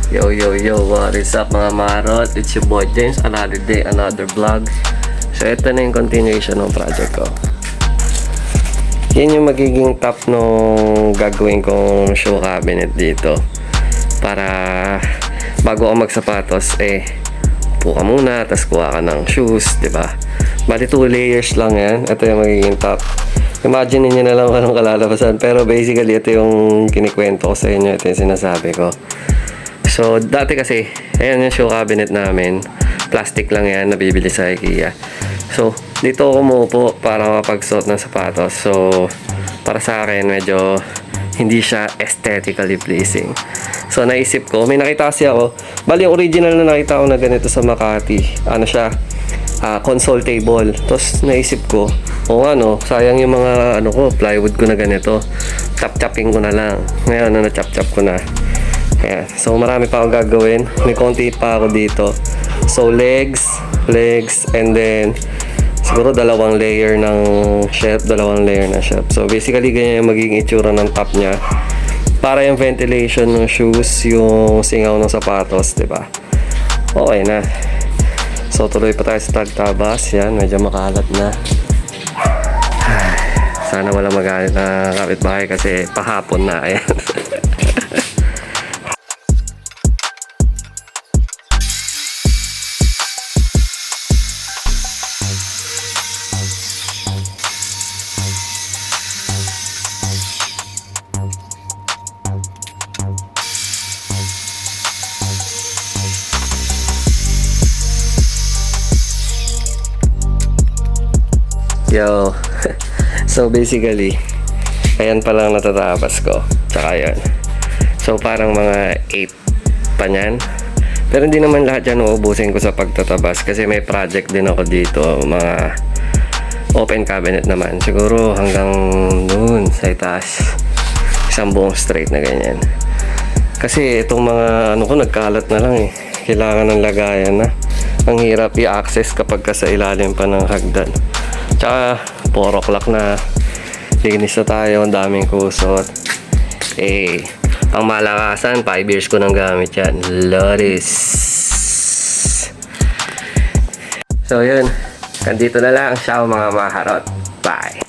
Yo, yo, yo, what is up mga marot? It's your boy James, another day, another vlog. So, ito na yung continuation ng project ko. Yan yung magiging top nung gagawin kong shoe cabinet dito. Para bago ako magsapatos, upo ka muna, tapos kuha ka ng shoes, diba? Bali 2 layers lang yan. Ito yung magiging top. Imagine niyo na lang anong kalalabasan. Pero basically, ito yung kinikwento ko sa inyo. Ito yung sinasabi ko. So, dati kasi, ayan yung shoe cabinet namin. Plastic lang yan, nabibili sa IKEA. So, dito ako umupo para makapagsuot ng sapatos. So, para sa akin, medyo hindi siya aesthetically pleasing. So, naisip ko, may nakita kasi ako. Bali, yung original na nakita ko na ganito sa Makati. Ano siya? Console table. Tapos, naisip ko, sayang yung mga, plywood ko na ganito. Chop-chopping ko na lang. Ngayon, na-chop-chop ko na. Ayan. So, marami pa akong gagawin. May konti pa ako dito. So, legs, and then, siguro 2 layer ng shelf, 2 layer na shelf. So, basically, ganyan yung magiging itsura ng top niya. Para yung ventilation ng shoes, yung singaw ng sapatos, diba? Okay na. So, tuloy pa tayo sa tagtabas. Yan, medyo makalat na. Sana wala magalit na kapitbahay kasi pahapon na. Ayan. Yo. So basically, ayan pa lang natatapos ko. Tsaka yan. So parang mga 8 pa niyan. Pero hindi naman lahat yan uubusin ko sa pagtatabas kasi may project din ako dito. Mga open cabinet naman. Siguro hanggang doon sa itaas. Isang buong straight na ganyan. Kasi itong mga nagkalat na lang eh. Kailangan ng lagayan na. Ang hirap i-access kapag ka sa ilalim pa ng hagdan. Tsaka 4 o'clock na, linis na tayo, ang daming kusot. Ang malakasan, 5 years ko nang gamit yan. Loris. So yun, nandito na lang. Ciao mga maharot. Bye.